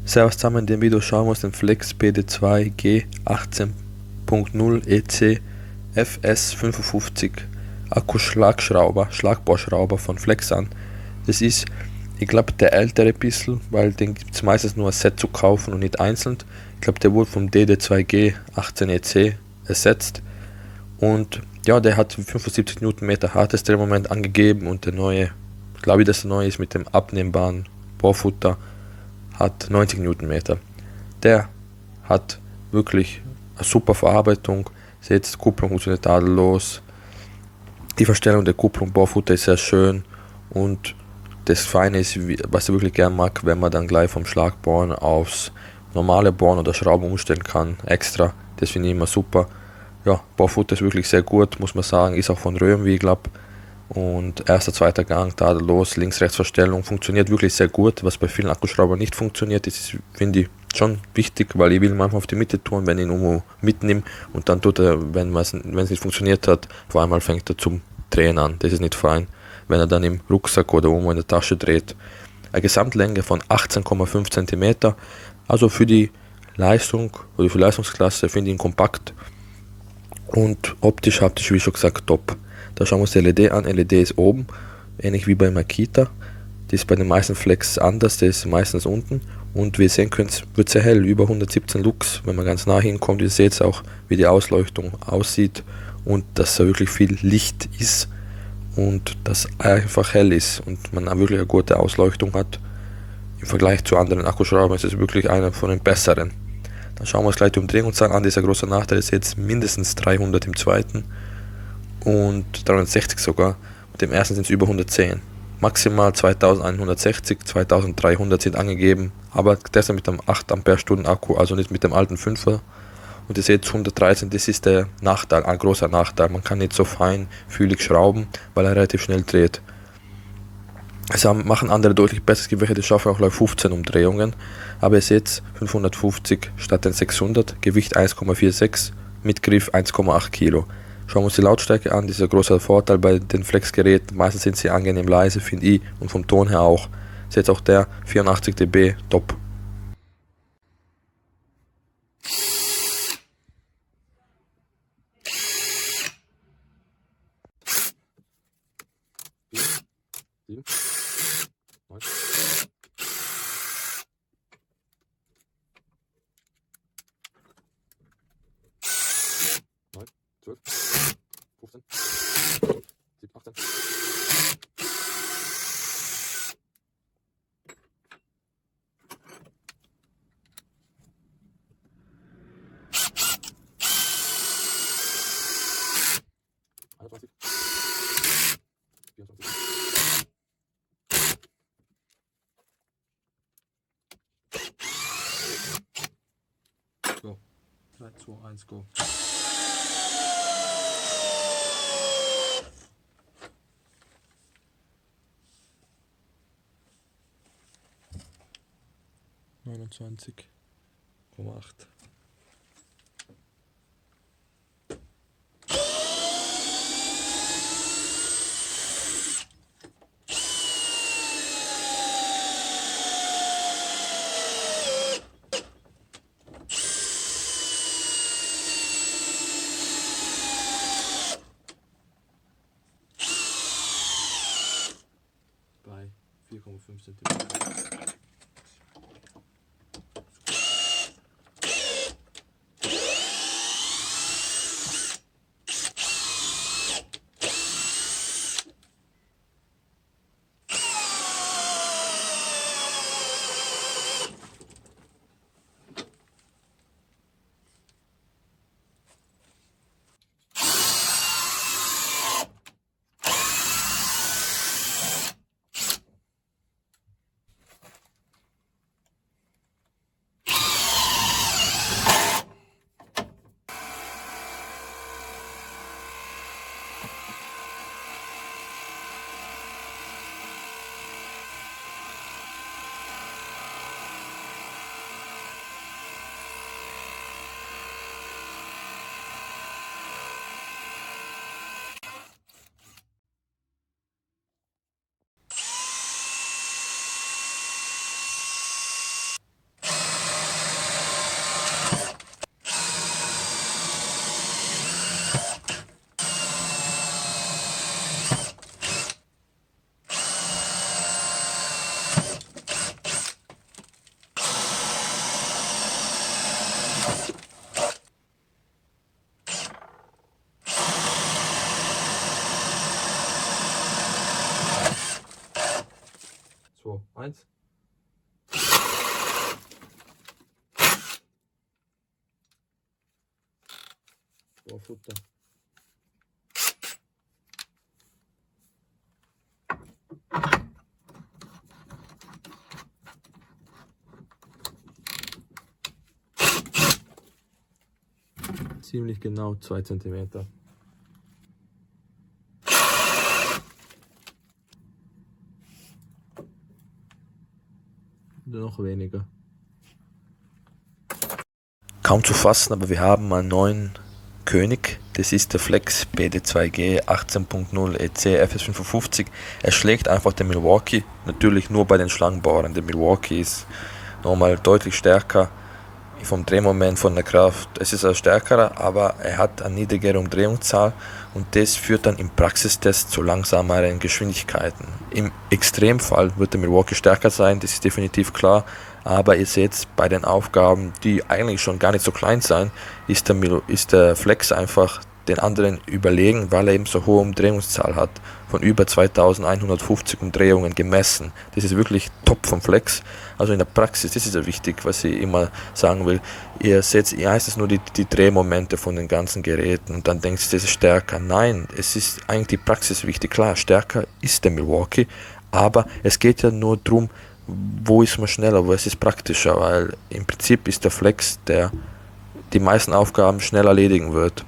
Servus zusammen, in dem Video schauen wir uns den Flex PD2G 18.0 EC FS55 Schlagbohrschrauber von Flex an. Das ist, ich glaube, der ältere bisschen, weil den gibt es meistens nur als Set zu kaufen und nicht einzeln. Ich glaube, der wurde vom DD2G 18 EC ersetzt und ja, der hat 75 Newtonmeter hartes Drehmoment angegeben und der neue, glaube ich, dass der neue ist mit dem abnehmbaren Bohrfutter, hat 90 Newtonmeter. Der hat wirklich eine super Verarbeitung. Seht, die Kupplung funktioniert tadellos. Die Verstellung der Kupplung, Bohrfutter ist sehr schön und das Feine ist, was ich wirklich gern mag, wenn man dann gleich vom Schlagbohren aufs normale Bohren oder Schrauben umstellen kann, extra. Das finde ich immer super. Ja, Bohrfutter ist wirklich sehr gut, muss man sagen, ist auch von Röhm, wie ich glaube. Und erster, zweiter Gang, tadellos, Links-Rechts-Verstellung, funktioniert wirklich sehr gut. Was bei vielen Akkuschraubern nicht funktioniert, das ist, finde ich, schon wichtig, weil ich will manchmal auf die Mitte tun, wenn ich ihn irgendwo mitnehme und dann tut er, wenn es nicht funktioniert hat, vor einmal fängt er zum Drehen an. Das ist nicht fein, wenn er dann im Rucksack oder irgendwo in der Tasche dreht. Eine Gesamtlänge von 18,5 cm, also für die Leistung oder für die Leistungsklasse finde ich ihn kompakt und optisch, haptisch, wie schon gesagt, top. Da schauen wir uns die LED an. LED ist oben, ähnlich wie bei Makita. Die ist bei den meisten Flex anders, der ist meistens unten. Und wie ihr sehen könnt, wird sehr hell, über 117 Lux. Wenn man ganz nah hinkommt, ihr seht auch, wie die Ausleuchtung aussieht und dass da wirklich viel Licht ist und dass einfach hell ist und man wirklich eine gute Ausleuchtung hat. Im Vergleich zu anderen Akkuschraubern ist es wirklich einer von den besseren. Dann schauen wir uns gleich die Umdrehungszahl an. Dieser große Nachteil ist jetzt mindestens 300 im zweiten und 360 sogar. Mit dem ersten sind es über 110. Maximal 2160, 2300 sind angegeben, aber das mit dem 8 Ampere-Stunden Akku, also nicht mit dem alten 5er. Und ihr seht 113, das ist der Nachteil, ein großer Nachteil. Man kann nicht so feinfühlig schrauben, weil er relativ schnell dreht. Also machen andere deutlich besser, es gibt welche, die schaffen auch 15 Umdrehungen, aber ihr seht 550 statt den 600, Gewicht 1,46, mit Griff 1,8 Kilo. Schauen wir uns die Lautstärke an, dieser große Vorteil bei den Flex-Geräten, meistens sind sie angenehm leise, finde ich, und vom Ton her auch. Seht auch der 84 dB, top. Go. 3, 2, 1, go. Neunundzwanzig Komma acht. Bei 4,5 cm. Strohfutter. Ziemlich genau 2 cm. Oder noch weniger. Kaum zu fassen, aber wir haben einen neuen König. Das ist der Flex BD2G 18.0 EC FS55. Er schlägt einfach den Milwaukee, natürlich nur bei den Schlangenbauern. Der Milwaukee ist nochmal deutlich stärker vom Drehmoment, von der Kraft. Es ist ein stärkerer, aber er hat eine niedrigere Umdrehungszahl und das führt dann im Praxistest zu langsameren Geschwindigkeiten. Im Extremfall wird der Milwaukee stärker sein, das ist definitiv klar, aber ihr seht, bei den Aufgaben, die eigentlich schon gar nicht so klein sein, ist der Flex einfach den anderen überlegen, weil er eben so hohe Umdrehungszahl hat, von über 2150 Umdrehungen gemessen. Das ist wirklich top vom Flex. Also in der Praxis, das ist ja wichtig, was ich immer sagen will. Ihr heißt es nur die Drehmomente von den ganzen Geräten und dann denkt ihr, das ist stärker. Nein, es ist eigentlich die Praxis wichtig. Klar, stärker ist der Milwaukee, aber es geht ja nur darum, wo ist man schneller, wo ist es praktischer, weil im Prinzip ist der Flex, der die meisten Aufgaben schnell erledigen wird.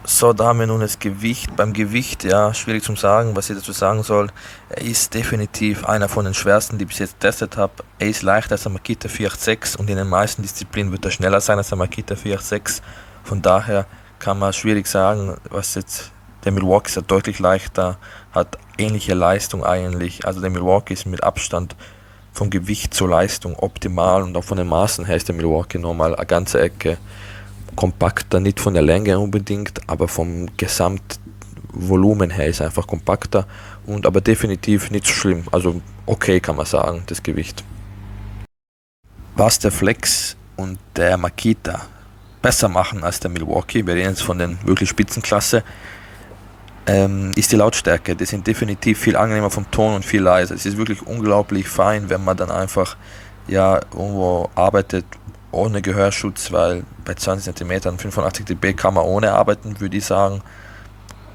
So, da haben wir nun das Gewicht. Beim Gewicht, ja, schwierig zu sagen, was ich dazu sagen soll. Er ist definitiv einer von den schwersten, die ich bis jetzt getestet habe. Er ist leichter als der Makita 486 und in den meisten Disziplinen wird er schneller sein als der Makita 486. Von daher kann man schwierig sagen, was jetzt der Milwaukee ist ja deutlich leichter, hat ähnliche Leistung eigentlich. Also der Milwaukee ist mit Abstand vom Gewicht zur Leistung optimal und auch von den Maßen her ist der Milwaukee nochmal eine ganze Ecke kompakter, nicht von der Länge unbedingt, aber vom Gesamtvolumen her ist er einfach kompakter und aber definitiv nicht so schlimm, also okay kann man sagen, das Gewicht. Was der Flex und der Makita besser machen als der Milwaukee, wir reden jetzt von den wirklich Spitzenklasse, ist die Lautstärke. Die sind definitiv viel angenehmer vom Ton und viel leiser. Es ist wirklich unglaublich fein, wenn man dann einfach irgendwo arbeitet ohne Gehörschutz, weil bei 20 cm 85 dB kann man ohne arbeiten, würde ich sagen.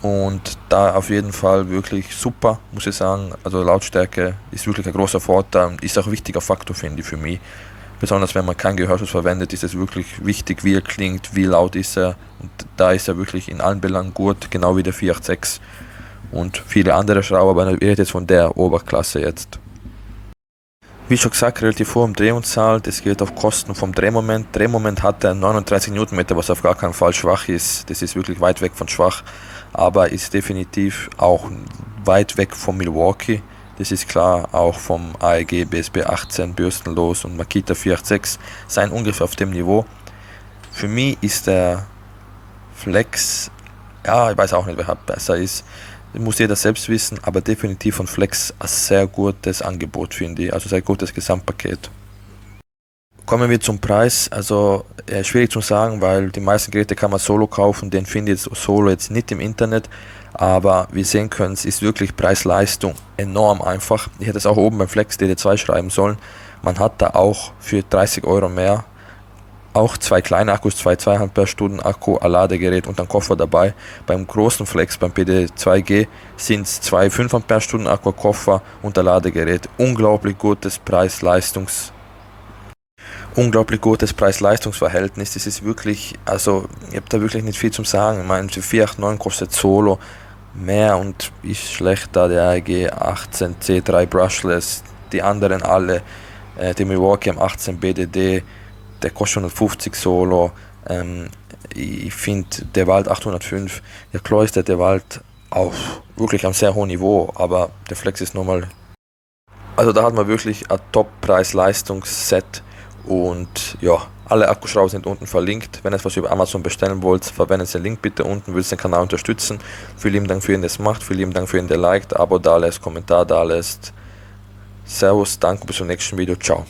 Und da auf jeden Fall wirklich super, muss ich sagen. Also Lautstärke ist wirklich ein großer Vorteil und ist auch ein wichtiger Faktor, finde ich, für mich. Besonders wenn man keinen Gehörschutz verwendet, ist es wirklich wichtig, wie er klingt, wie laut ist er. Und da ist er wirklich in allen Belangen gut, genau wie der 486 und viele andere Schrauber, aber ich rede jetzt von der Oberklasse jetzt. Wie schon gesagt, relativ hohe Umdrehungszahl, das geht auf Kosten vom Drehmoment. Drehmoment hat er 39 Newtonmeter, was auf gar keinen Fall schwach ist. Das ist wirklich weit weg von schwach, aber ist definitiv auch weit weg vom Milwaukee. Das ist klar, auch vom AEG BSB 18 bürstenlos und Makita 486 seien ungefähr auf dem Niveau. Für mich ist der Flex, ja, ich weiß auch nicht, wer besser ist. Muss jeder selbst wissen, aber definitiv von Flex ein sehr gutes Angebot, finde ich, also sehr gutes Gesamtpaket. Kommen wir zum Preis, also schwierig zu sagen, weil die meisten Geräte kann man solo kaufen, den finde ich jetzt solo jetzt nicht im Internet, aber wie ihr sehen könnt, ist wirklich Preis-Leistung enorm einfach. Ich hätte es auch oben beim Flex DD2 schreiben sollen, man hat da auch für 30 Euro mehr auch zwei kleine Akkus, zwei 2 Ampere-Stunden Akku, ein Ladegerät und ein Koffer dabei. Beim großen Flex, beim PD2G, sind es zwei 5 Ampere-Stunden Akku, Koffer und ein Ladegerät. Unglaublich gutes Preis-Leistungs-Verhältnis. Das ist wirklich, also ich habe da wirklich nicht viel zu sagen. Ich meine, für 489 kostet Solo mehr und ist schlechter der AEG 18 C3 Brushless. Die anderen alle, die Milwaukee M18 BDD, der kostet 150 Solo. Ich finde der Wald 805, der klar ist der Wald auch wirklich am sehr hohen Niveau, aber der Flex ist nochmal. Also da hat man wirklich ein Top-Preis-Leistungsset und ja, alle Akkuschrauber sind unten verlinkt. Wenn ihr etwas über Amazon bestellen wollt, verwendet den Link bitte unten, willst den Kanal unterstützen. Vielen lieben Dank für ihn, der es macht, vielen lieben Dank für ihn, der liked, Abo da lässt, Kommentar da lässt. Servus, danke, bis zum nächsten Video, ciao.